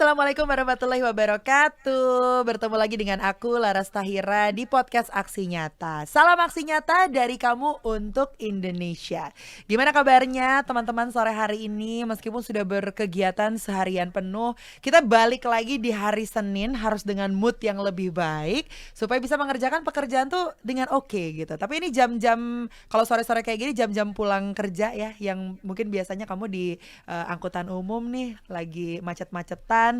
Assalamualaikum warahmatullahi wabarakatuh. Bertemu lagi dengan aku Laras Tahira di podcast Aksi Nyata. Salam Aksi Nyata dari kamu untuk Indonesia. Gimana kabarnya teman-teman sore hari ini? Meskipun sudah berkegiatan seharian penuh, kita balik lagi di hari Senin harus dengan mood yang lebih baik supaya bisa mengerjakan pekerjaan tuh dengan oke gitu. Tapi ini jam-jam kalau sore-sore kayak gini jam-jam pulang kerja ya, yang mungkin biasanya kamu di angkutan umum nih lagi macet-macetan.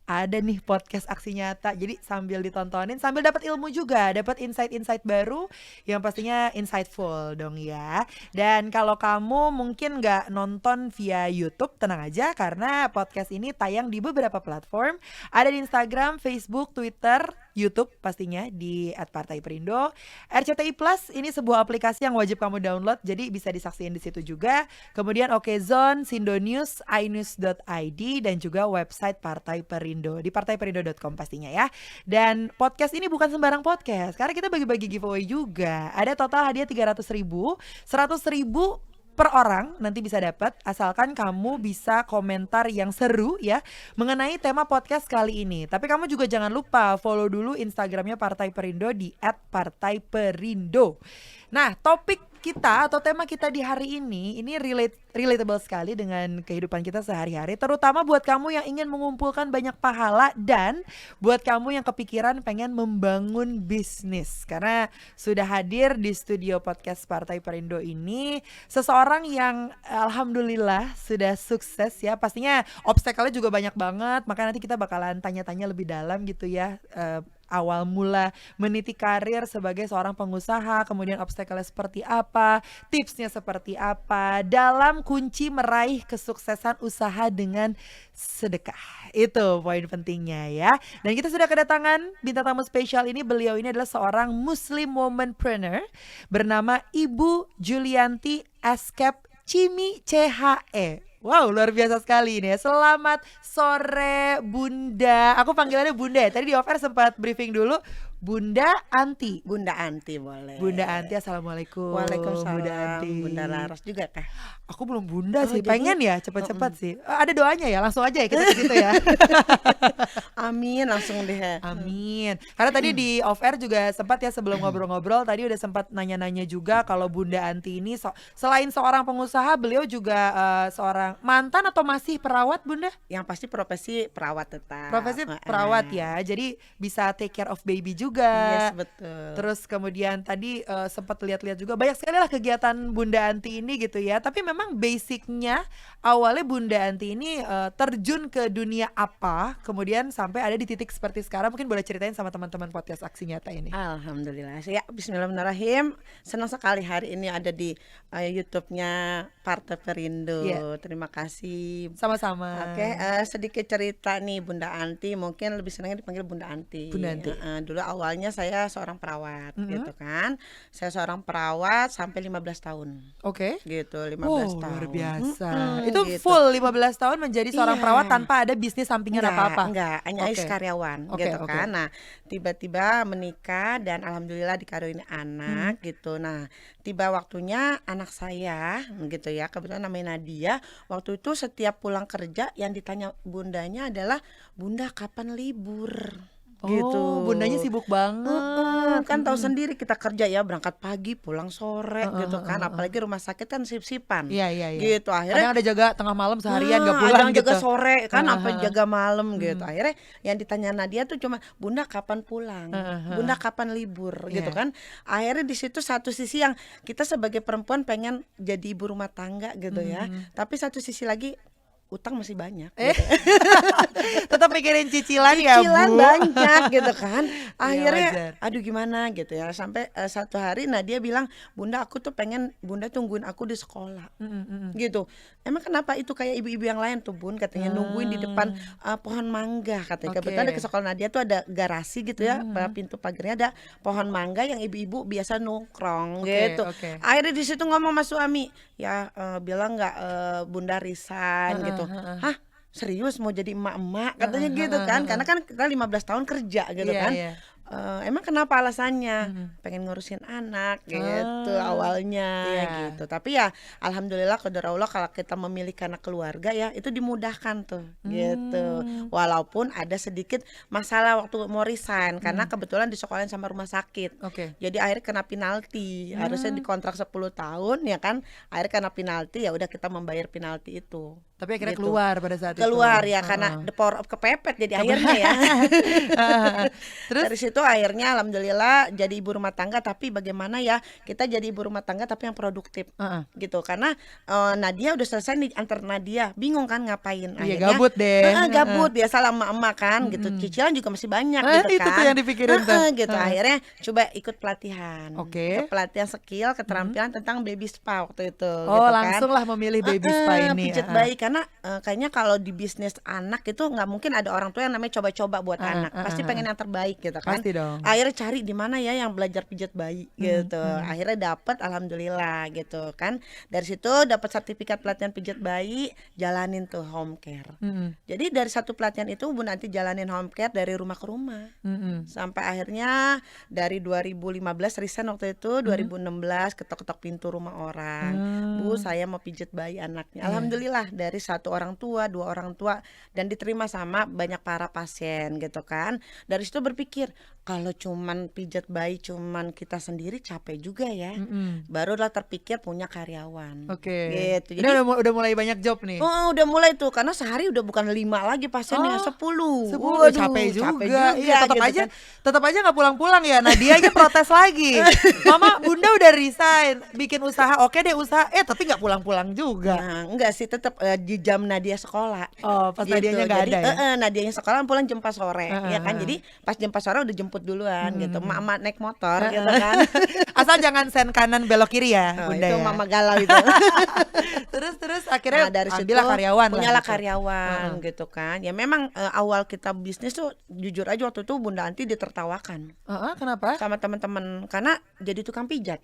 Ada nih podcast Aksi Nyata. Jadi sambil ditontonin, sambil dapat ilmu juga, dapat insight-insight baru yang pastinya insightful dong ya. Dan kalau kamu mungkin nggak nonton via YouTube, tenang aja karena podcast ini tayang di beberapa platform. Ada di Instagram, Facebook, Twitter, YouTube pastinya di @partaiperindo. RCTI Plus ini sebuah aplikasi yang wajib kamu download, jadi bisa disaksiin di situ juga. Kemudian Okezone, Sindonews, inews.id dan juga website Partai Perindo di partaiperindo.com pastinya ya. Dan podcast ini bukan sembarang podcast, karena kita bagi-bagi giveaway juga. Ada total hadiah 300.000, 100.000 per orang nanti bisa dapat asalkan kamu bisa komentar yang seru ya mengenai tema podcast kali ini. Tapi kamu juga jangan lupa follow dulu Instagramnya Partai Perindo di @partaiperindo. Nah, topik kita atau tema kita di hari ini relatable sekali dengan kehidupan kita sehari-hari, terutama buat kamu yang ingin mengumpulkan banyak pahala dan buat kamu yang kepikiran pengen membangun bisnis. Karena sudah hadir di studio podcast Partai Perindo ini seseorang yang alhamdulillah sudah sukses ya. Pastinya obstacle-nya juga banyak banget, maka nanti kita bakalan tanya-tanya lebih dalam gitu ya. Awal mula meniti karir sebagai seorang pengusaha, kemudian obstacle-nya seperti apa, tipsnya seperti apa dalam kunci meraih kesuksesan usaha dengan sedekah. Itu poin pentingnya ya. Dan kita sudah kedatangan bintang tamu spesial ini. Beliau ini adalah seorang Muslim womanpreneur bernama Ibu Julianti Escape Cimi CHE. Wow, luar biasa sekali ini ya. Selamat sore Bunda. Aku panggilannya Bunda ya. Tadi di off air sempat briefing dulu. Bunda Anti. Bunda Anti boleh. Bunda Anti, assalamualaikum. Waalaikumsalam. Bunda Anti. Bunda Laras juga kah? Aku belum Bunda sih. jadi- Pengen ya cepet-cepet sih. Ada doanya ya, langsung aja ya kita ke situ ya. Amin, langsung deh. Amin. Karena tadi di off air juga sempat ya sebelum ngobrol-ngobrol tadi udah sempat nanya-nanya juga kalau Bunda Anti ini selain seorang pengusaha, beliau juga seorang mantan atau masih perawat Bunda? Yang pasti profesi perawat tetap. Profesi perawat ya. Jadi bisa take care of baby juga. Yes, betul. Terus kemudian tadi sempat lihat-lihat juga banyak sekali lah kegiatan Bunda Anti ini gitu ya. Tapi memang basicnya awalnya Bunda Anti ini terjun ke dunia apa, kemudian sampai ada di titik seperti sekarang. Mungkin boleh ceritain sama teman-teman podcast Aksi Nyata ini. Alhamdulillah. Ya, bismillahirrahmanirrahim. Senang sekali hari ini ada di YouTube-nya Partai Perindo. Yeah. Terima kasih. Sama-sama. Oke, sedikit cerita nih Bunda Anti. Mungkin lebih senangnya dipanggil Bunda Anti. Bunda Anti. Dulu awalnya saya seorang perawat gitu kan. Saya seorang perawat sampai 15 tahun. Oke. Gitu, 15 tahun. Luar biasa. Itu gitu. full 15 tahun menjadi seorang Iya. perawat tanpa ada bisnis sampingan apa-apa. Enggak, hanya Oke. karyawan Oke, gitu oke. kan. Nah, tiba-tiba menikah dan alhamdulillah dikaruniai anak gitu. Nah, tiba waktunya anak saya gitu ya, kebetulan namanya Nadia. Waktu itu setiap pulang kerja yang ditanya bundanya adalah, "Bunda kapan libur?" gitu. Bundanya sibuk banget. Kan tahu sendiri kita kerja ya, berangkat pagi pulang sore gitu kan, apalagi rumah sakit kan sip-sipan. Iya. Gitu Kadang akhirnya ada jaga tengah malam seharian nggak ada pulang yang gitu. jaga sore kan, apa Heeh. jaga malam gitu. Akhirnya yang ditanya Nadia tuh cuma, "Bunda kapan pulang? Bunda kapan libur?" gitu Iya. kan. Akhirnya di situ satu sisi yang kita sebagai perempuan pengen jadi ibu rumah tangga gitu ya. Tapi satu sisi lagi utang masih banyak. Gitu. Tetap mikirin cicilan ya Cicilan Bu. banyak gitu kan. Akhirnya wajar. aduh gimana gitu ya. Sampai satu hari Nadia bilang, "Bunda aku tuh pengen Bunda tungguin aku di sekolah." Gitu. "Emang kenapa itu kayak ibu-ibu yang lain tuh Bun?" katanya, "nungguin di depan pohon mangga," katanya. Oke. Kebetulan di sekolah Nadia tuh ada garasi gitu ya. Pintu pagarnya ada pohon mangga yang ibu-ibu biasa nongkrong gitu. oke. Akhirnya di situ ngomong sama suami, "Ya bilang nggak Bunda resign gitu." "Hah? Serius mau jadi emak-emak?" katanya gitu kan. Karena kan kita 15 tahun kerja gitu Iya, kan. iya. Emang kenapa alasannya? Mhm. Pengen ngurusin anak gitu Ah, awalnya iya. gitu. Tapi ya alhamdulillah qadar Allah kalau kita memiliki anak keluarga ya itu dimudahkan tuh gitu. Mmm, Walaupun ada sedikit masalah waktu mau resign karena mhm, kebetulan disekolahin sama rumah sakit. oke. Jadi akhirnya kena penalti, harusnya Mmm, dikontrak 10 tahun ya kan. Akhirnya kena penalti, ya udah kita membayar penalti itu. tapi akhirnya Gitu. keluar pada saat itu? Keluar ya karena Heeh. the power of kepepet jadi Kebe akhirnya ya. Heeh heeh. Terus? Dari situ akhirnya alhamdulillah jadi ibu rumah tangga, tapi bagaimana ya kita jadi ibu rumah tangga tapi yang produktif Heeh. gitu. Karena Nadia udah selesai nih, antar Nadia bingung kan ngapain, Iya, akhirnya gabut deh, heeh. gabut biasa emak-emak kan gitu, Mhm. cicilan juga masih banyak Nah, gitu itu tuh kan. yang dipikirin tuh. Gitu Heeh. akhirnya coba ikut pelatihan, Oke. pelatihan skill Mhm. keterampilan tentang baby spa waktu itu Oh, gitu kan. langsung lah memilih baby spa ini, Pijet heeh. bayi karena kayaknya kalau di bisnis anak itu nggak mungkin ada orang tua yang namanya coba-coba buat Heeh anak, heeh pasti heeh. pengen yang terbaik gitu kan. Pasti dong. Akhirnya cari di mana ya yang belajar pijat bayi Mhm gitu, mhm. akhirnya dapet alhamdulillah gitu kan. Dari situ dapat sertifikat pelatihan pijat bayi, jalanin tuh home care. Mhm Jadi dari satu pelatihan itu Bu nanti jalanin home care dari rumah ke rumah. mhm. Sampai akhirnya dari 2015 resign waktu itu, Mhm. 2016 ketok-ketok pintu rumah orang. Bu, Mmm, saya mau pijet bayi anaknya. iya. Alhamdulillah dari satu orang tua, dua orang tua, dan diterima sama banyak para pasien gitu kan. Dari situ berpikir, kalau cuman pijet bayi cuman kita sendiri capek juga ya. Mhm. Barulah terpikir punya karyawan. Oke. Gitu. Ini Jadi udah mulai banyak job nih? oh, udah mulai tuh karena sehari udah bukan 5 lagi pasiennya, Oh, 10. 10 Waduh, capek capek juga. Iya, juga gitu kan. tetap aja nggak pulang-pulang ya. Nadia aja protes lagi. Mama, Bunda udah resign, bikin usaha, oke deh usaha, tapi nggak pulang-pulang juga. Nah, enggak sih tetap di jam Nadia sekolah. Oh, pas Gitu. Nadianya nggak Jadi ada ya? Nadianya sekolah pulang jam 4 sore Heeh ya kan. heeh. Jadi pas jam 4 sore udah jemput duluan gitu. Mhm. Emak-emak naik motor Heeh. gitu kan. Asal jangan sen kanan belok kiri ya, Oh, Bunda itu ya. mama galau itu. Terus akhirnya Nah, dari situ ambillah karyawan lah punyalah gitu. karyawan Heeh. gitu kan. Ya memang awal kita bisnis tuh jujur aja waktu itu Bunda Anti ditertawakan Heeh, kenapa? sama teman-teman karena jadi tukang pijat.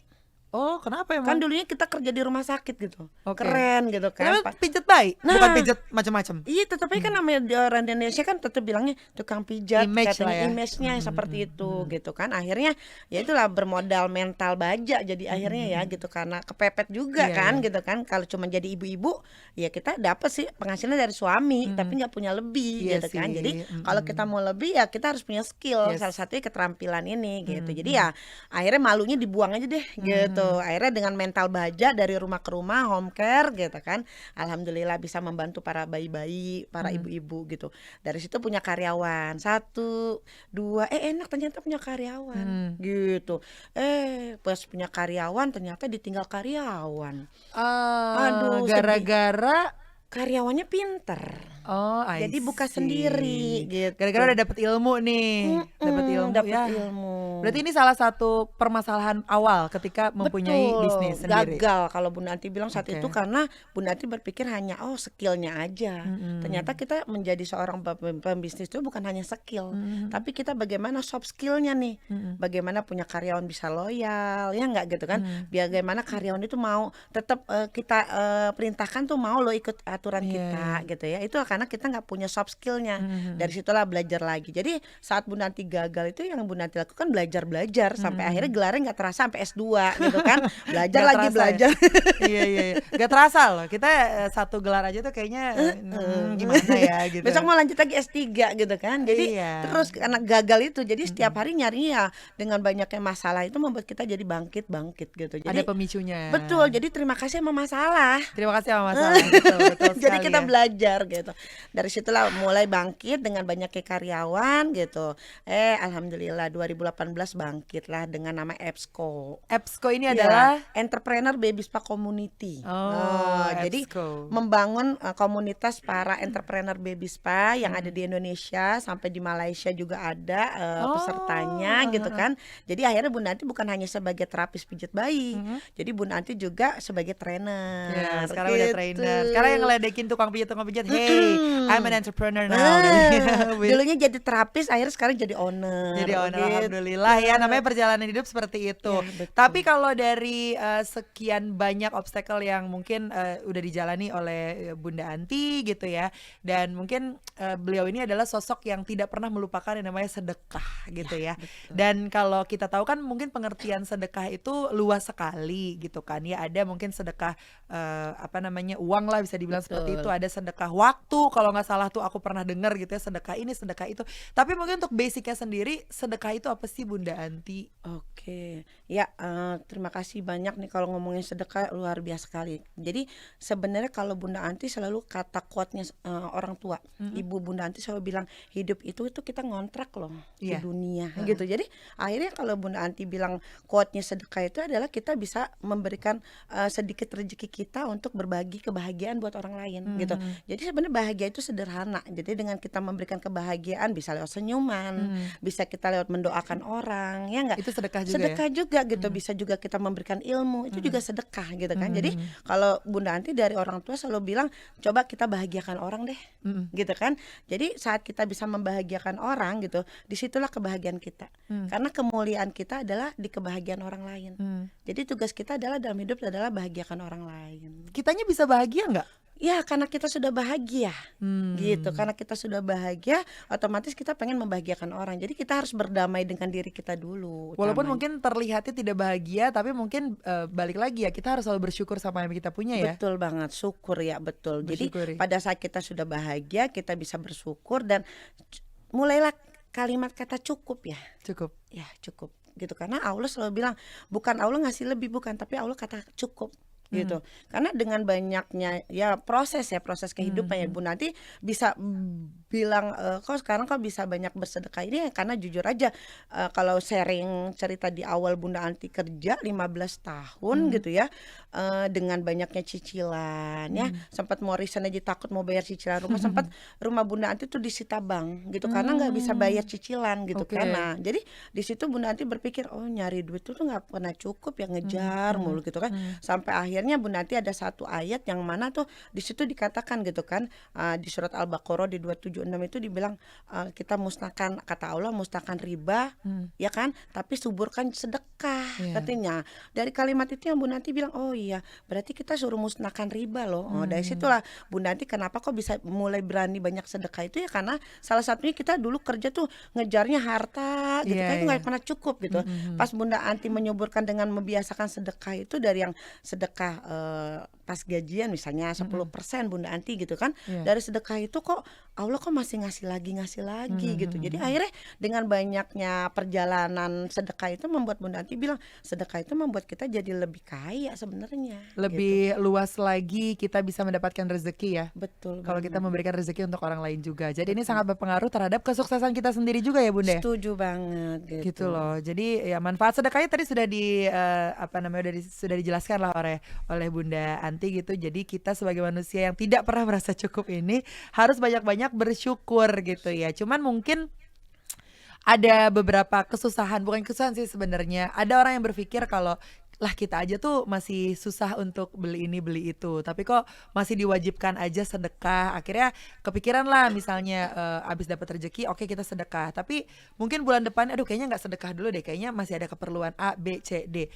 Oh, kenapa Kan emang? dulunya kita kerja di rumah sakit gitu. Oke. Keren gitu kan. Kenapa pijet bayi? Bukan Nah, pijet macam-macam. iya tetap aja kan namanya di orang Indonesia kan tetap bilangnya tukang pijat, Image lah katanya ya. image-nya Mhm seperti mhm itu mhm. gitu kan. Akhirnya ya itulah bermodal mental baja jadi akhirnya ya Mhm. gitu karena kepepet juga Iya kan iya. gitu kan. Kalau cuma jadi ibu-ibu ya kita dapat sih penghasilan dari suami tapi Mhm. nggak punya lebih Iya gitu kan. sih. Jadi kalau kita Mhm. mau lebih ya kita harus punya skill, salah Yes. satunya keterampilan ini gitu. Jadi Mhm. ya akhirnya malunya dibuang aja deh gitu. Mhm. Akhirnya dengan mental baja dari rumah ke rumah home care gitu kan. Alhamdulillah bisa membantu para bayi-bayi, para Mhm. ibu-ibu gitu. Dari situ punya karyawan, satu, dua, enak ternyata punya karyawan Mhm. gitu. Pas punya karyawan ternyata ditinggal karyawan. Oh, Aduh sedih. gara-gara Karyawannya pinter, oh, I jadi buka sendiri see. gitu. Gara-gara udah dapet ilmu nih, dapet ilmu Dapet ya. ilmu. Berarti ini salah satu permasalahan awal ketika mempunyai bisnis sendiri. Gagal kalau Bu Nanti bilang saat itu Oke. karena Bu Nanti berpikir hanya skillnya aja. Mhm. Ternyata kita menjadi seorang pembisnis itu bukan hanya skill, Mhm. tapi kita bagaimana soft skillnya nih. Mhm. Bagaimana punya karyawan bisa loyal, ya nggak gitu kan? Mhm. Bagaimana karyawan itu mau tetap kita perintahkan tuh mau lo ikut aturan Iya. kita gitu ya. Itu karena kita nggak punya soft skillnya. Mhm. Dari situlah belajar lagi. Jadi saat Bu Nanti gagal itu yang Bu Nanti lakukan belajar sampai akhirnya gelarnya nggak terasa sampai S2 gitu kan. Belajar Nggak lagi terasa ya? belajar. Iya iya iya. Gak terasa loh. Kita satu gelar aja tuh kayaknya gimana ya gitu. Besok mau lanjut lagi S3 gitu kan. Jadi Iya. terus karena gagal itu jadi setiap hari nyarinya ya dengan banyaknya masalah itu membuat kita jadi bangkit gitu. Ada Jadi pemicunya. betul. Jadi terima kasih sama masalah. Terima kasih sama masalah. Betul, betul Jadi sekali kita ya. belajar gitu. Dari situlah mulai bangkit dengan banyaknya karyawan gitu. Alhamdulillah 2018 bangkit lah dengan nama EBSCO. EBSCO ini Iya, adalah Entrepreneur Baby Spa Community. Jadi EBSCO. membangun komunitas para entrepreneur baby spa yang ada di Indonesia sampai di Malaysia juga ada pesertanya gitu kan. Jadi akhirnya Bunda Anti bukan hanya sebagai terapis pijat bayi. Jadi Bunda Anti juga sebagai trainer. Ya, sekarang udah gitu. trainer. Sekarang yang ngeledekin tukang pijat, hei, I'm an entrepreneur now. Dulunya jadi terapis, akhirnya sekarang jadi owner. Jadi owner, gitu. alhamdulillah ya, namanya perjalanan hidup seperti itu. Ya, betul. Tapi kalau dari sekian banyak obstacle yang mungkin udah dijalani oleh Bunda Anti gitu ya, dan mungkin beliau ini adalah sosok yang tidak pernah melupakan yang namanya sedekah gitu ya. Betul. Dan kalau kita tahu kan mungkin pengertian sedekah itu luas sekali gitu kan ya. Ada mungkin sedekah uang lah, bisa dibilang seperti itu. Betul. Ada sedekah waktu, kalau nggak salah tuh aku pernah dengar gitu ya, sedekah ini sedekah itu. Tapi mungkin untuk basicnya sendiri, sedekah itu apa sih Bunda Anti? Oke, ya terima kasih banyak nih kalau ngomongin sedekah luar biasa sekali. Jadi sebenarnya kalau Bunda Anti selalu kata quote-nya orang tua, Ibu Bunda Anti selalu bilang hidup itu kita ngontrak loh di Iya. dunia gitu. Jadi akhirnya kalau Bunda Anti bilang quote-nya sedekah itu adalah kita bisa memberikan sedikit rezeki kita untuk berbagi kebahagiaan buat orang lain gitu. Jadi sebenarnya bahagia itu sederhana. Jadi dengan kita memberikan kebahagiaan bisa lewat senyuman, bisa kita lewat mendoakan orang, ya enggak? Itu sedekah juga Sedekah ya? juga gitu, bisa juga kita memberikan ilmu, itu juga sedekah gitu kan. Jadi kalau Bunda Anti dari orang tua selalu bilang coba kita bahagiakan orang deh, gitu kan. Jadi saat kita bisa membahagiakan orang gitu, disitulah kebahagiaan kita. Karena kemuliaan kita adalah di kebahagiaan orang lain. Jadi tugas kita adalah dalam hidup adalah bahagiakan orang lain. Kitanya bisa bahagia nggak? Ya karena kita sudah bahagia gitu. Karena kita sudah bahagia, otomatis kita pengen membahagiakan orang. Jadi kita harus berdamai dengan diri kita dulu Walaupun utamanya. mungkin terlihatnya tidak bahagia, tapi mungkin balik lagi ya, kita harus selalu bersyukur sama yang kita punya ya. Betul banget, syukur ya, betul. Jadi Bersyukuri. pada saat kita sudah bahagia, kita bisa bersyukur dan mulailah kalimat kata cukup ya. Cukup. Ya, cukup gitu. Karena Allah selalu bilang, bukan Allah ngasih lebih, bukan, tapi Allah kata cukup gitu. Karena dengan banyaknya ya proses kehidupan ya Bu, nanti bisa bilang kok sekarang kok bisa banyak bersedekah ini ya, karena jujur aja kalau sharing cerita di awal Bunda Anti kerja 15 tahun gitu ya, dengan banyaknya cicilan ya, sempat mau resign aja takut mau bayar cicilan rumah, sempat rumah Bunda Anti tuh disita bank gitu karena nggak bisa bayar cicilan gitu Oke. kan. Nah, jadi di situ Bunda Anti berpikir oh nyari duit itu tuh nggak pernah cukup ya, ngejar mulu gitu kan. Sampai akhirnya Bunda Anti ada satu ayat yang mana tuh di situ dikatakan gitu kan, di surat Al-Baqarah di 276 itu dibilang kita musnahkan, kata Allah musnahkan riba ya kan, tapi suburkan sedekah Iya. katanya. Dari kalimat itu yang Bunda Anti bilang oh iya berarti kita suruh musnahkan riba loh. Dari situlah Bunda Anti kenapa kok bisa mulai berani banyak sedekah itu ya, karena salah satunya kita dulu kerja tuh ngejarnya harta gitu Iya, kan, iya. nggak pernah cukup gitu. Pas Bunda Anti menyuburkan dengan membiasakan sedekah itu, dari yang sedekah pas gajian misalnya 10% Bunda Anti gitu kan, Iya. dari sedekah itu kok Allah kok masih ngasih lagi gitu. Jadi akhirnya dengan banyaknya perjalanan sedekah itu membuat Bunda Anti bilang sedekah itu membuat kita jadi lebih kaya sebenarnya. Lebih luas lagi kita bisa mendapatkan rezeki ya. Betul. Kalau kita banget. memberikan rezeki untuk orang lain juga. Jadi ini sangat berpengaruh terhadap kesuksesan kita sendiri juga ya Bunda ya? Setuju banget gitu. Gitu loh. Jadi ya manfaat sedekahnya tadi sudah sudah dijelaskan lah oleh Bunda Anti gitu. Jadi kita sebagai manusia yang tidak pernah merasa cukup ini harus banyak-banyak bersyukur gitu ya. Cuman mungkin ada beberapa kesusahan, bukan kesusahan sih sebenarnya. Ada orang yang berpikir kalau lah kita aja tuh masih susah untuk beli ini beli itu, tapi kok masih diwajibkan aja sedekah. Akhirnya kepikiran lah misalnya abis dapat rezeki oke kita sedekah, tapi mungkin bulan depan aduh kayaknya nggak sedekah dulu deh, kayaknya masih ada keperluan A B C D.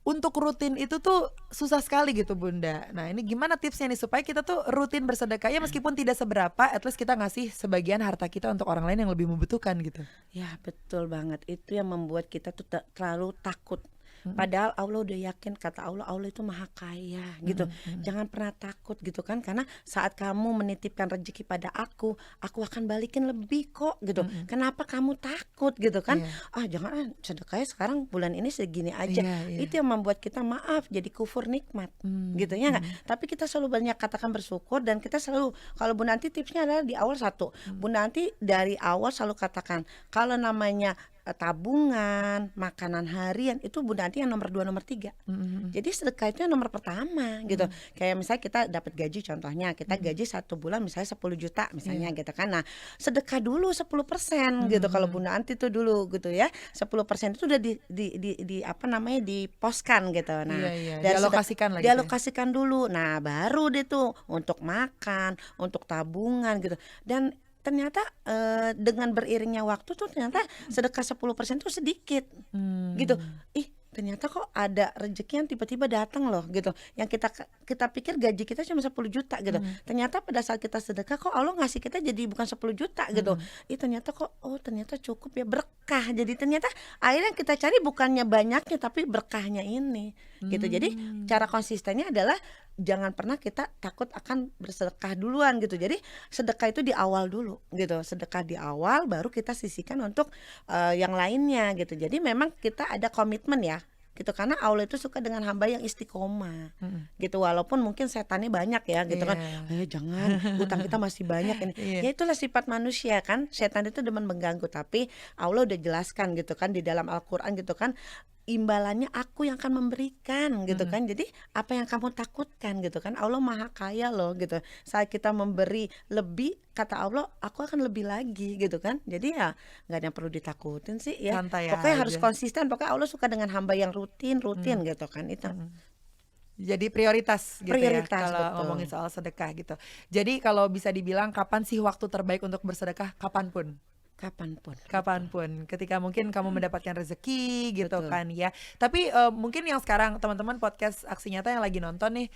Untuk rutin itu tuh susah sekali gitu Bunda. Nah ini gimana tipsnya nih supaya kita tuh rutin bersedekah ya, meskipun tidak seberapa, at least kita ngasih sebagian harta kita untuk orang lain yang lebih membutuhkan gitu. Ya betul banget, itu yang membuat kita tuh terlalu takut. Padahal Allah udah yakin, kata Allah, Allah itu maha kaya gitu. Jangan pernah takut gitu kan, karena saat kamu menitipkan rezeki pada aku akan balikin lebih kok gitu. Kenapa kamu takut gitu kan? Iya. Jangan sedekahnya sekarang bulan ini segini aja. Iya. Itu yang membuat kita maaf jadi kufur nikmat gitu ya nggak? Tapi kita selalu banyak katakan bersyukur, dan kita selalu, kalau Bu Nanti tipsnya adalah di awal satu, Bu Nanti dari awal selalu katakan kalau namanya tabungan, makanan harian itu Bunda Anti yang nomor 2, nomor 3. Jadi sedekah itu yang nomor pertama gitu. Kayak misalnya kita dapat gaji, contohnya kita gaji 1 bulan misalnya 10 juta misalnya gitu kan. Nah, sedekah dulu 10% gitu kalau Bunda Anti tuh dulu gitu ya. 10% itu udah di apa namanya, diposkan gitu. Nah, dari dialokasikan lah gitu ya. dialokasikan dulu. Nah, baru deh tuh untuk makan, untuk tabungan gitu. Dan ternyata dengan beriringnya waktu tuh ternyata sedekah 10% tuh sedikit gitu. Ternyata kok ada rezeki yang tiba-tiba datang loh gitu. Yang kita pikir gaji kita cuma 10 juta gitu. Ternyata pada saat kita sedekah kok Allah ngasih kita jadi bukan 10 juta gitu. Ternyata kok ternyata cukup ya, berkah. Jadi ternyata akhirnya kita cari bukannya banyaknya tapi berkahnya ini gitu. Jadi cara konsistennya adalah jangan pernah kita takut akan bersedekah duluan gitu. Jadi sedekah itu di awal dulu gitu. Sedekah di awal baru kita sisihkan untuk yang lainnya gitu. Jadi memang kita ada komitmen ya gitu, karena Allah itu suka dengan hamba yang istiqomah gitu. Walaupun mungkin setannya banyak ya gitu kan, jangan, utang kita masih banyak ini. Ya itulah sifat manusia kan, setan itu demen mengganggu. Tapi Allah udah jelaskan gitu kan di dalam Al-Quran gitu kan, imbalannya aku yang akan memberikan gitu kan. Jadi apa yang kamu takutkan gitu kan, Allah maha kaya loh gitu. Saat kita memberi lebih, kata Allah aku akan lebih lagi gitu kan. Jadi ya nggak ada yang perlu ditakutin sih ya. Santai Pokoknya aja. harus konsisten. Pokoknya Allah suka dengan hamba yang rutin gitu kan itu. Jadi prioritas gitu Prioritas, ya kalau betul. ngomongin soal sedekah gitu. Jadi kalau bisa dibilang kapan sih waktu terbaik untuk bersedekah? Kapanpun. Ketika mungkin kamu mendapatkan rezeki gitu Betul. kan ya. Tapi mungkin yang sekarang teman-teman podcast Aksi Nyata yang lagi nonton nih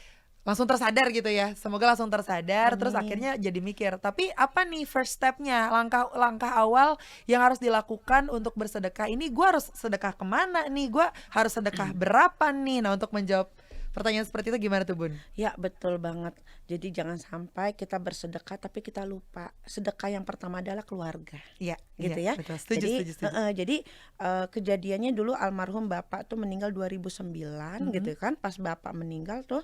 langsung tersadar gitu ya. Semoga langsung tersadar. Terus akhirnya jadi mikir, tapi apa nih first stepnya, langkah awal yang harus dilakukan untuk bersedekah ini? Gue harus sedekah kemana nih? Gue harus sedekah berapa nih? Nah, untuk menjawab pertanyaan seperti itu gimana tuh Bun? Ya betul banget. Jadi jangan sampai kita bersedekah tapi kita lupa. Sedekah yang pertama adalah keluarga. Iya Gitu iya, ya. betul. Setuju. Jadi kejadiannya dulu almarhum bapak tuh meninggal 2009 gitu kan. Pas bapak meninggal tuh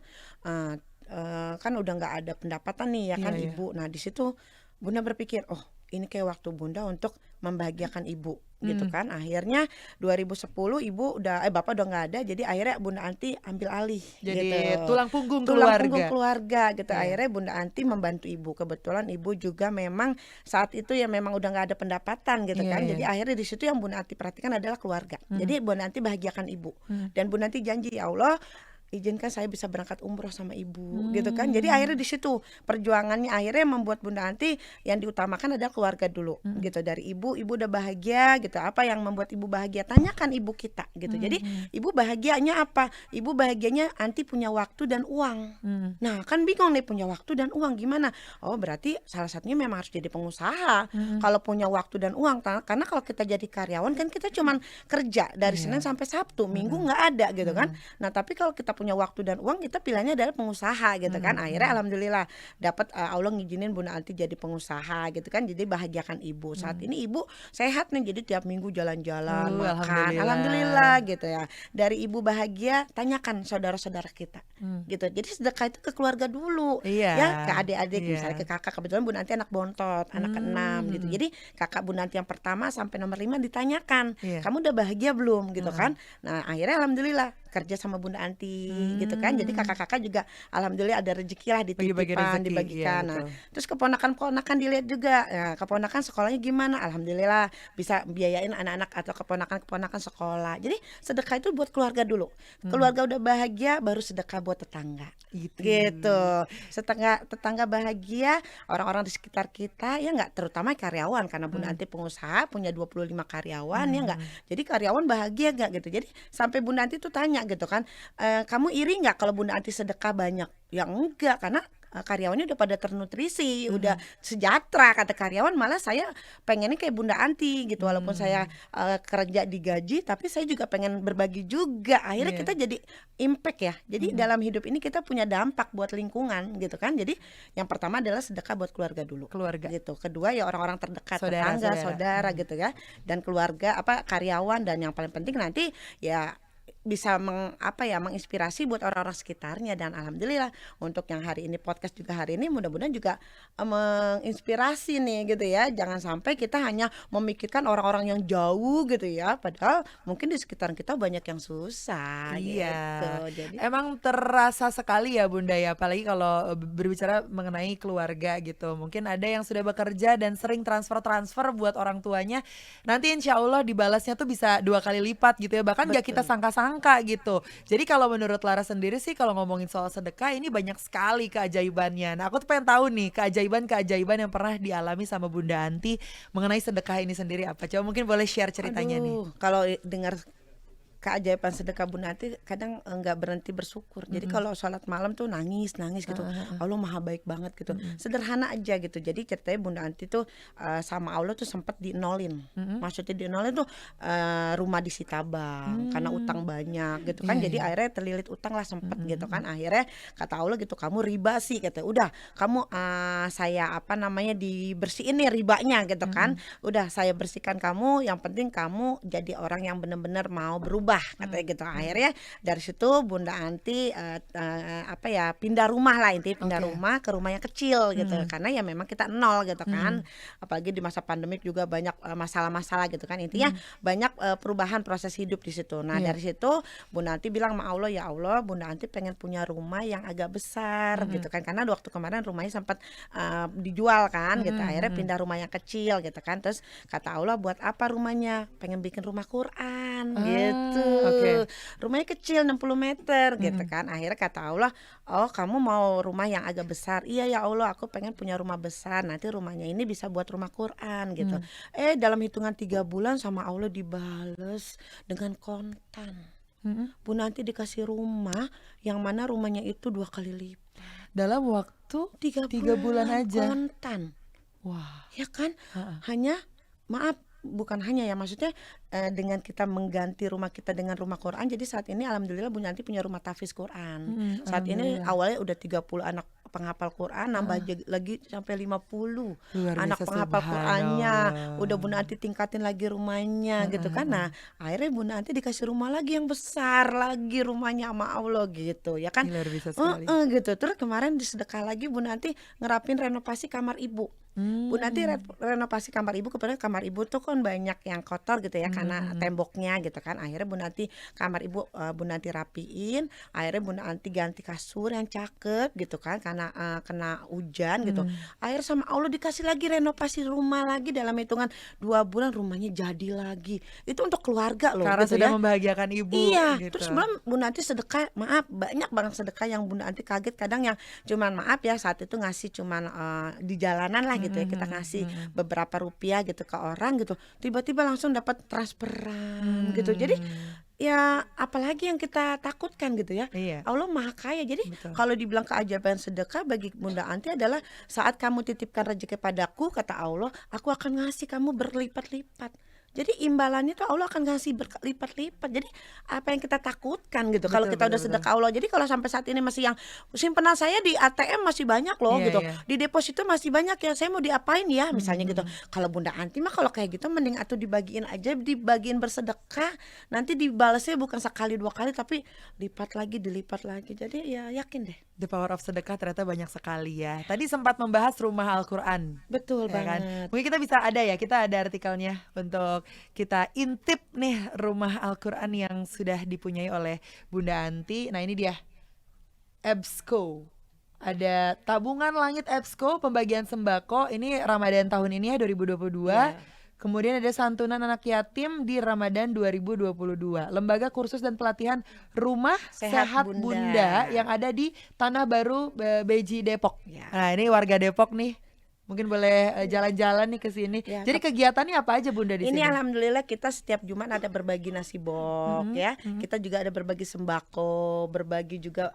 kan udah nggak ada pendapatan nih ya kan Iya. ibu. Nah di situ Bunda berpikir, oh ini kayak waktu Bunda untuk membahagiakan ibu gitu kan. Akhirnya 2010 ibu bapak udah nggak ada, jadi akhirnya Bunda Anti ambil alih Jadi gitu. tulang punggung Tulang keluarga. punggung keluarga gitu. Iya. Akhirnya Bunda Anti membantu ibu. Kebetulan ibu juga memang saat itu ya memang udah nggak ada pendapatan gitu Iya, kan. iya. Jadi akhirnya di situ yang Bunda Anti perhatikan adalah keluarga. Jadi Bunda Anti bahagiakan ibu. Dan Bunda Anti janji, ya Allah izinkan saya bisa berangkat umroh sama ibu gitu kan. Jadi akhirnya di situ perjuangannya akhirnya membuat Bunda Anti yang diutamakan adalah keluarga dulu gitu. Dari ibu udah bahagia gitu. Apa yang membuat ibu bahagia, tanyakan ibu kita gitu. Jadi ibu bahagianya apa? Ibu bahagianya Anti punya waktu dan uang. Nah kan bingung nih, punya waktu dan uang gimana? Oh berarti salah satunya memang harus jadi pengusaha kalau punya waktu dan uang. Karena kalau kita jadi karyawan kan kita cuman kerja dari Senin sampai Sabtu, Minggu nggak ada gitu kan. Nah tapi kalau kita punya waktu dan uang, kita pilihannya adalah pengusaha gitu kan. Akhirnya alhamdulillah dapat Allah ngizinin Bunda Anti jadi pengusaha gitu kan. Jadi bahagiakan ibu. Saat ini ibu sehat nih, jadi tiap minggu jalan-jalan, makan. Alhamdulillah gitu ya. Dari ibu bahagia, tanyakan saudara-saudara kita gitu. Jadi sedekah itu ke keluarga dulu ya, ke adik-adik misalnya, ke kakak. Kebetulan Bunda Anti anak bontot, anak ke-6 gitu. Jadi kakak Bunda Anti yang pertama sampai nomor 5 ditanyakan, kamu udah bahagia belum gitu kan. Nah akhirnya alhamdulillah kerja sama Bunda Anti gitu kan. Jadi kakak-kakak juga alhamdulillah ada rezeki lah, Bagi-bagi dititipkan, rezeki, dibagikan. iya, Nah, betul. terus keponakan-keponakan dilihat juga. Nah, keponakan sekolahnya gimana? Alhamdulillah bisa biayain anak-anak atau keponakan-keponakan sekolah. Jadi sedekah itu buat keluarga dulu. Keluarga udah bahagia, baru sedekah buat tetangga. Gitu. Tetangga bahagia, orang-orang di sekitar kita ya enggak, terutama karyawan, karena Bunda Anti pengusaha punya 25 karyawan ya enggak. Jadi karyawan bahagia enggak gitu. Jadi sampai Bunda Anti tuh tanya gitu kan, kamu iri nggak kalau Bunda Anti sedekah banyak? Ya enggak, karena karyawannya udah pada ternutrisi, udah sejahtera. Kata karyawan, malah saya pengennya kayak Bunda Anti gitu. Walaupun saya kerja digaji, tapi saya juga pengen berbagi juga. Akhirnya kita jadi impact ya. Jadi dalam hidup ini kita punya dampak buat lingkungan gitu kan. Jadi yang pertama adalah sedekah buat keluarga dulu. Keluarga. Gitu. Kedua ya orang-orang terdekat, Saudara, tetangga, saudara gitu ya. Dan keluarga, karyawan, dan yang paling penting nanti ya bisa menginspirasi buat orang-orang sekitarnya. Dan alhamdulillah untuk yang hari ini podcast juga hari ini mudah-mudahan juga menginspirasi nih gitu ya. Jangan sampai kita hanya memikirkan orang-orang yang jauh gitu ya, padahal mungkin di sekitar kita banyak yang susah Iya, gitu. Jadi emang terasa sekali ya Bunda ya, apalagi kalau berbicara mengenai keluarga gitu. Mungkin ada yang sudah bekerja dan sering transfer-transfer buat orang tuanya, nanti insya Allah dibalasnya tuh bisa 2 kali lipat gitu ya, bahkan gak kita betul. sangka-sangka gitu. Jadi kalau menurut Lara sendiri sih kalau ngomongin soal sedekah ini banyak sekali keajaibannya. Nah aku tuh pengen tahu nih keajaiban-keajaiban yang pernah dialami sama Bunda Anti mengenai sedekah ini sendiri apa? Coba mungkin boleh share ceritanya nih. Aduh, kalau dengar keajaiban sedekah Bun Nanti kadang nggak berhenti bersyukur. Jadi Mhm. kalau sholat malam tuh nangis nangis gitu. Heeh, heeh. Allah maha baik banget gitu. Mhm. Sederhana aja gitu. Jadi ceritanya Bunda Nanti tuh sama Allah tuh sempat dienolin. Mhm. Maksudnya dienolin tuh rumah disita bank karena utang banyak gitu kan. Iya, Jadi iya. akhirnya terlilit utang lah sempet Mhm, gitu mhm. kan. Akhirnya kata Allah gitu, kamu riba sih kata. Udah kamu saya dibersihin nih ribanya gitu kan. Mhm. Udah saya bersihkan kamu, yang penting kamu jadi orang yang benar-benar mau berubah katanya gitu. Mhm. Akhirnya dari situ Bunda Anti pindah rumah lah, intinya pindah Oke. rumah ke rumah yang kecil gitu, Mhm. karena ya memang kita nol gitu kan, Mhm. apalagi di masa pandemik juga banyak masalah-masalah gitu kan, intinya Mhm. banyak perubahan proses hidup di situ. Nah Iya. dari situ Bunda Anti bilang sama Allah, ya Allah Bunda Anti pengen punya rumah yang agak besar Mhm. gitu kan, karena waktu kemarin rumahnya sempat dijual kan gitu, Mhm, akhirnya mhm. pindah rumah yang kecil gitu kan. Terus kata Allah, buat apa rumahnya? Pengen bikin rumah Quran gitu. Oke. Rumahnya kecil 60 meter gitu Mhm. kan. Akhirnya kata Allah, oh kamu mau rumah yang agak besar. Iya ya Allah, aku pengen punya rumah besar, nanti rumahnya ini bisa buat rumah Quran gitu. Mhm. Dalam hitungan 3 bulan sama Allah dibales dengan kontan. Mhm. Bu nanti dikasih rumah yang mana rumahnya itu 2 kali lipat. Dalam waktu tiga 3 bulan bulan aja. kontan. Wah. Ya kan? Heeh. Hanya maaf, bukan hanya ya, maksudnya dengan kita mengganti rumah kita dengan rumah Quran, jadi saat ini alhamdulillah Bu Yanti punya rumah tahfiz Quran. Mhm, Saat ini alhamdulillah. awalnya udah 30 anak penghafal Quran, nambah lagi sampai 50 Luar anak biasa, penghafal Qurannya. Udah Bu subhanallah. Nanti tingkatin lagi rumahnya gitu Heeh, kan. heeh. Nah, akhirnya Bu Nanti dikasih rumah lagi yang besar lagi rumahnya sama Allah gitu, ya kan. Ini luar biasa sekali. Gitu. Terus kemarin disedekah lagi Bu Nanti ngerapin renovasi kamar ibu. Bu nanti Mmm. renovasi kamar ibu, kebetulan kamar ibu tuh kan banyak yang kotor gitu ya Mhm, karena mhm. temboknya gitu kan. Akhirnya Bu nanti kamar ibu Bu nanti rapiin, akhirnya Bu nanti ganti kasur yang cakep gitu kan karena kena hujan gitu. Mhm. Akhirnya sama Allah dikasih lagi renovasi rumah lagi dalam hitungan 2 bulan rumahnya jadi lagi. Itu untuk keluarga loh Karena gitu sudah ya. membahagiakan ibu Iya, gitu. terus belum Bu nanti sedekah, maaf banyak banget sedekah yang Bu nanti kaget kadang yang cuman maaf ya saat itu ngasih cuman di jalanan lah gitu ya, Mhm, kita mhm, ngasih mhm. beberapa rupiah gitu ke orang gitu, tiba-tiba langsung dapat transferan gitu. Jadi Mmm. ya apalagi yang kita takutkan gitu ya. Iya, Allah Maha Kaya. Jadi betul. kalau dibilang keajaiban sedekah bagi Bunda Anti adalah saat kamu titipkan rezeki padaku kata Allah, aku akan ngasih kamu berlipat-lipat. Jadi imbalannya tuh Allah akan ngasih berlipat-lipat. Jadi apa yang kita takutkan gitu kalau Betul, kita betul, udah betul. sedekah Allah. Jadi kalau sampai saat ini masih yang simpanan saya di ATM masih banyak loh Iya, gitu. iya. Di deposito masih banyak ya. Saya mau diapain ya Mhm, misalnya gitu. mhm. Kalau Bunda Anti mah kalau kayak gitu mending atau dibagiin aja, dibagiin bersedekah. Nanti dibalasnya bukan sekali 2 kali tapi lipat lagi, dilipat lagi. Jadi ya yakin deh. The power of sedekah ternyata banyak sekali ya. Tadi sempat membahas rumah Al-Quran, Betul ya kan? banget. Mungkin kita bisa ada ya, kita ada artikelnya untuk kita intip nih rumah Al-Quran yang sudah dipunyai oleh Bunda Anti. Nah ini dia, EBSCO. Ada tabungan langit EBSCO, pembagian sembako. Ini Ramadan tahun ini ya 2022. Iya. Kemudian ada santunan anak yatim di Ramadan 2022. Lembaga kursus dan pelatihan Rumah Sehat Sehat Bunda. Bunda yang ada di Tanah Baru Beji Depok. Ya. Nah, ini warga Depok nih. Mungkin boleh jalan-jalan nih ke sini. Ya, Jadi kegiatannya apa aja Bunda di ini sini? alhamdulillah kita setiap Jumat ada berbagi nasi bok Mhm, ya. mhm. Kita juga ada berbagi sembako, berbagi juga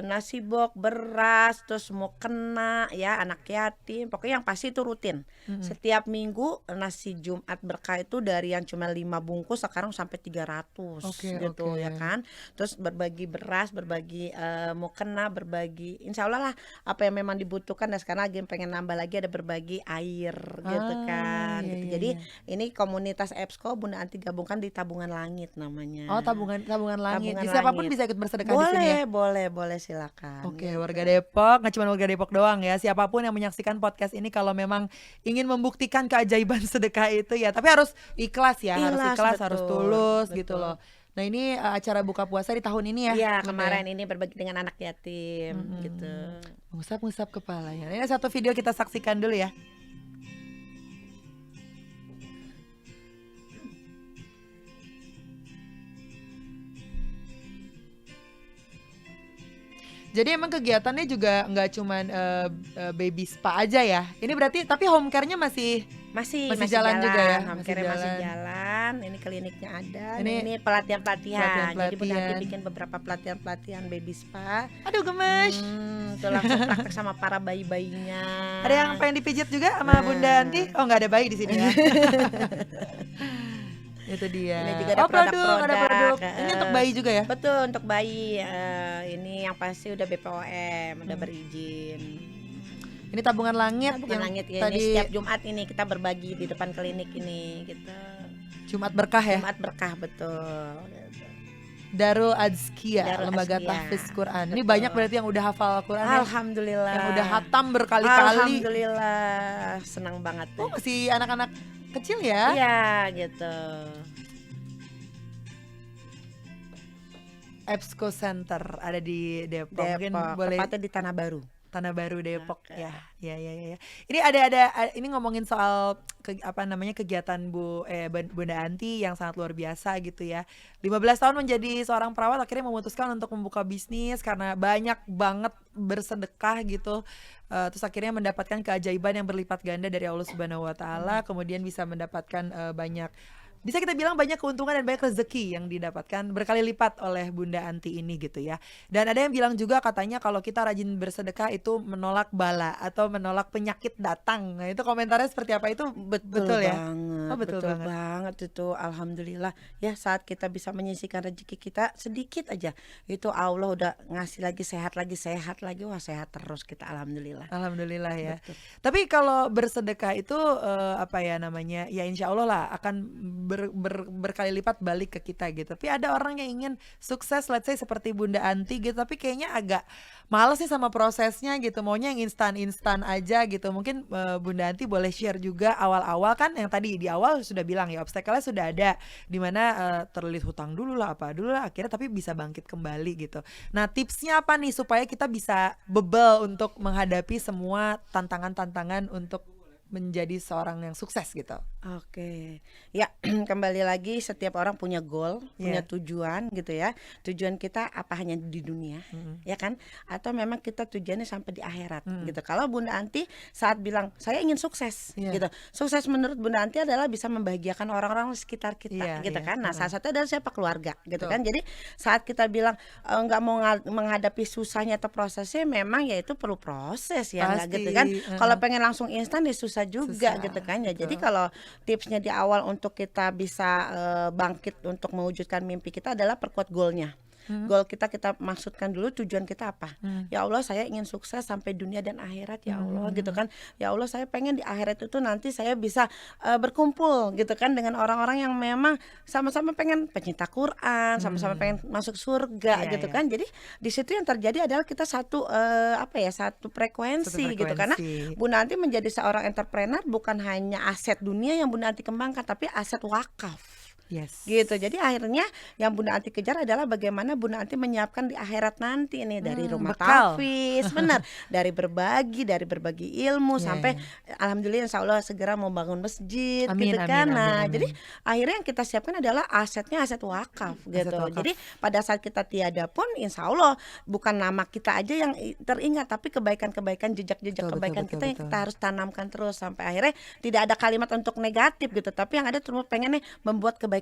nasi bok, beras, terus mau kena ya anak yatim. Pokoknya yang pasti itu rutin. Mhm. Setiap minggu nasi Jumat berkah itu dari yang cuma 5 bungkus sekarang sampai 300 Oke, gitu oke. ya kan. Terus berbagi beras, berbagi mau kena, berbagi insya Allah lah apa yang memang dibutuhkan diperuntukkan dan sekarang lagi pengen nambah lagi ada berbagi air gitu kan Iya, gitu. iya, Jadi iya. ini komunitas EBSCO Bunda Anti gabungkan di Tabungan Langit Oh, namanya. tabungan langit. Tabungan Jadi siapapun Langit. bisa ikut bersedekah di sini ya. Boleh silakan Oke, gitu. warga Depok, nggak cuma warga Depok doang ya. Siapapun yang menyaksikan podcast ini kalau memang ingin membuktikan keajaiban sedekah itu ya, tapi harus ikhlas ya, harus Ikhlas, ikhlas, harus tulus gitu betul. loh. Nah, ini acara buka puasa di tahun ini ya, Iya, Bunda ya. kemarin ini berbagi dengan anak yatim gitu. Ngusap-ngusap kepalanya. Ini satu video kita saksikan dulu ya. Jadi emang kegiatannya juga nggak cuman baby spa aja ya. Ini berarti tapi home care-nya masih Masih jalan juga ya? home Masih care-nya masih jalan. jalan. Ini kliniknya ada. Ini Ini pelatihan-pelatihan. Jadi Bunda Anti pelatihan. bikin beberapa pelatihan baby spa. aduh gemes. Tuh langsung praktek sama para bayi-bayinya. Ada yang pengen dipijit juga sama Bunda Anti? Oh, nggak ada bayi di sini ya. Itu dia. Ini juga ada Oh, produk, ada produk-produk, produk. Ini untuk bayi juga ya? Betul, untuk bayi. Ini yang pasti udah BPOM, udah berizin. Ini tabungan langit Tabungan yang Langit ya. tadi Ini setiap Jumat ini kita berbagi di depan klinik ini gitu. Jumat berkah ya. Jumat berkah betul. Gitu. Darul Azkia, Darul Lembaga Azkia, Tahfiz Quran. Ini betul. banyak berarti yang udah hafal Quran ya? Alhamdulillah. Yang udah hatam berkali-kali. Alhamdulillah, senang banget Oh, deh. masih anak-anak kecil ya? Iya gitu. EBSCO Center ada di Depok. Mungkin Depok, boleh tepatnya di Tanah Baru. Tanah Baru Depok Oke. ya. Ya. Ini ada ini ngomongin soal kegiatan Bunda Anti yang sangat luar biasa gitu ya. 15 tahun menjadi seorang perawat akhirnya memutuskan untuk membuka bisnis karena banyak banget bersedekah gitu. Terus akhirnya mendapatkan keajaiban yang berlipat ganda dari Allah Subhanahu wa taala, kemudian bisa mendapatkan banyak, bisa kita bilang banyak keuntungan dan banyak rezeki yang didapatkan berkali lipat oleh Bunda Anti ini gitu ya. Dan ada yang bilang juga katanya kalau kita rajin bersedekah itu menolak bala atau menolak penyakit datang. Nah, itu komentarnya seperti apa? Itu betul ya? Banget, Oh, betul banget. banget itu. Alhamdulillah ya, saat kita bisa menyisihkan rezeki kita sedikit aja, itu Allah udah ngasih lagi sehat lagi, wah sehat terus kita, alhamdulillah. Alhamdulillah ya. Betul. Tapi kalau bersedekah itu apa ya namanya? Ya insya Allah lah akan berkali lipat balik ke kita gitu. Tapi ada orang yang ingin sukses, let's say seperti Bunda Anti gitu, tapi kayaknya agak males nih sama prosesnya gitu. Maunya yang instan aja gitu. Mungkin Bunda Anti boleh share juga awal-awal, kan yang tadi di awal sudah bilang ya, obstacle-nya sudah ada, dimana terlilit hutang dulu lah, apa dulu lah, akhirnya tapi bisa bangkit kembali gitu. Nah, tipsnya apa nih supaya kita bisa bebel untuk menghadapi semua tantangan-tantangan untuk menjadi seorang yang sukses gitu? Oke, ya kembali lagi setiap orang punya goal, punya Iya. tujuan gitu ya. Tujuan kita apa hanya di dunia, ya kan? Atau memang kita tujuannya sampai di akhirat gitu. Kalau Bunda Anti saat bilang saya ingin sukses Iya. gitu. Sukses menurut Bunda Anti adalah bisa membahagiakan orang-orang di sekitar kita gitu Iya. kan. Nah, salah satu adalah siapa? Keluarga gitu Betul. kan. Jadi saat kita bilang nggak mau menghadapi susahnya atau prosesnya, memang ya itu perlu proses ya, nggak gitu kan. Pasti, Kalau pengen langsung instan ya susah juga Susah, gitu kan ya. Jadi betul. kalau tipsnya di awal untuk kita bisa bangkit untuk mewujudkan mimpi kita adalah perkuat goalnya. Goal kita maksudkan dulu tujuan kita apa. Ya Allah, saya ingin sukses sampai dunia dan akhirat ya Allah gitu kan. Ya Allah, saya pengen di akhirat itu nanti saya bisa berkumpul gitu kan dengan orang-orang yang memang sama-sama pengen pencinta Quran, sama-sama pengen masuk surga Iya, gitu iya. kan. Jadi di situ yang terjadi adalah kita satu satu frekuensi gitu, karena Bunda Anti menjadi seorang entrepreneur bukan hanya aset dunia yang Bunda Anti kembangkan, tapi aset wakaf. Yes. Gitu. Jadi akhirnya yang Bunda Anti kejar adalah bagaimana Bunda Anti menyiapkan di akhirat nanti nih, dari rumah bekal. tahfiz, benar, dari berbagi ilmu Iya, sampai alhamdulillah insya Allah segera mau bangun masjid Amin, gitu amin, kan. amin, Nah, amin. jadi akhirnya yang kita siapkan adalah asetnya aset wakaf gitu. wakaf. Jadi pada saat kita tiada pun insya Allah bukan nama kita aja yang teringat, tapi kebaikan-kebaikan, jejak-jejak Betul, kebaikan betul, kita yang betul. kita harus tanamkan terus sampai akhirnya tidak ada kalimat untuk negatif gitu, tapi yang ada terus pengen nih membuat kebaikan.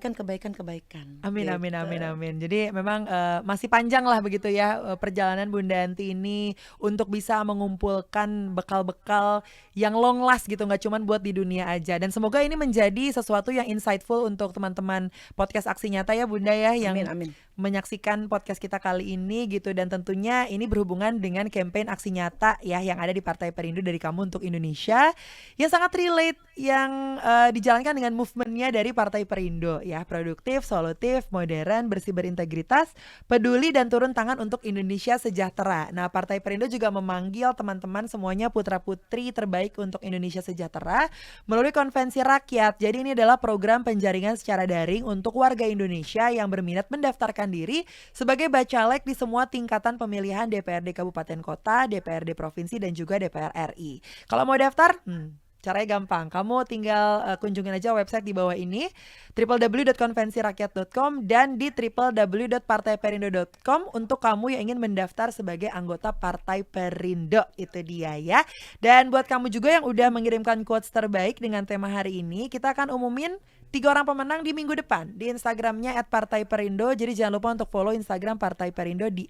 Amin, Gitu. amin. Jadi memang masih panjang lah begitu ya perjalanan Bunda Anti ini untuk bisa mengumpulkan bekal-bekal yang long last gitu, nggak cuma buat di dunia aja. Dan semoga ini menjadi sesuatu yang insightful untuk teman-teman podcast Aksi Nyata ya Bunda ya, yang Amin. menyaksikan podcast kita kali ini gitu, dan tentunya ini berhubungan dengan campaign aksi nyata ya yang ada di Partai Perindo dari Kamu untuk Indonesia yang sangat relate, yang dijalankan dengan movementnya dari Partai Perindo ya, produktif, solutif, modern, bersih, berintegritas, peduli dan turun tangan untuk Indonesia sejahtera. Nah, Partai Perindo juga memanggil teman-teman semuanya putra-putri terbaik untuk Indonesia sejahtera melalui konvensi rakyat. Jadi ini adalah program penjaringan secara daring untuk warga Indonesia yang berminat mendaftarkan diri sebagai bacalek di semua tingkatan pemilihan DPRD Kabupaten Kota, DPRD Provinsi, dan juga DPR RI. Kalau mau daftar, caranya gampang. Kamu tinggal kunjungin aja website di bawah ini, www.konvensirakyat.com dan di www.partaiperindo.com untuk kamu yang ingin mendaftar sebagai anggota Partai Perindo. Itu dia ya. Dan buat kamu juga yang udah mengirimkan quotes terbaik dengan tema hari ini, kita akan umumin 3 orang pemenang di minggu depan di Instagramnya @partaiperindo. Jadi jangan lupa untuk follow Instagram Partai Perindo di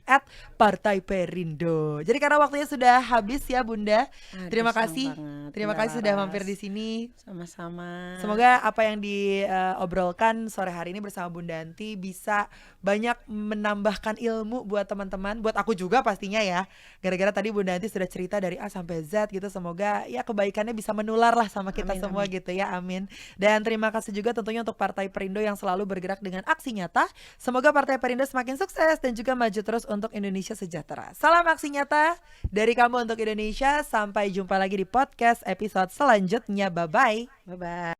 @partaiperindo. Jadi karena waktunya sudah habis ya Bunda. Terima kasih. Terima kasih sudah mampir di sini. Sama-sama. Semoga apa yang diobrolkan sore hari ini bersama Bunda Anti bisa banyak menambahkan ilmu buat teman-teman, buat aku juga pastinya ya. Gara-gara tadi Bunda Anti sudah cerita dari A sampai Z gitu. Semoga ya kebaikannya bisa menular lah sama kita semua gitu ya. Amin. Dan terima kasih juga tentunya untuk Partai Perindo yang selalu bergerak dengan aksi nyata. Semoga Partai Perindo semakin sukses dan juga maju terus untuk Indonesia sejahtera. Salam aksi nyata dari Kamu untuk Indonesia. Sampai jumpa lagi di podcast episode selanjutnya. Bye-bye. Bye-bye.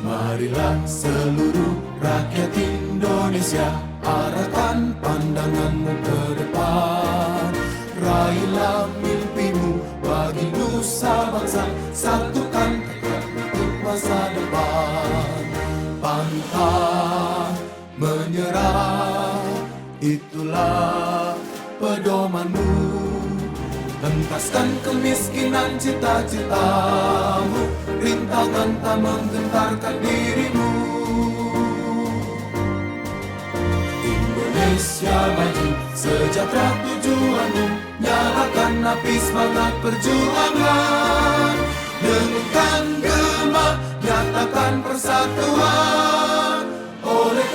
Marilah seluruh rakyat Indonesia, arahkan pandanganmu ke depan. Raihlah mimpimu bagi nusa bangsa, satukan tekad untuk masa depan. Pantang menyerah, itulah pedomanmu. Hentaskan kemiskinan cita-citamu, rintangan tak menggentarkan dirimu. Indonesia maju, sejahtera tujuanmu, nyalakan api semangat perjuangan. Dengungkan gema, nyatakan persatuan oleh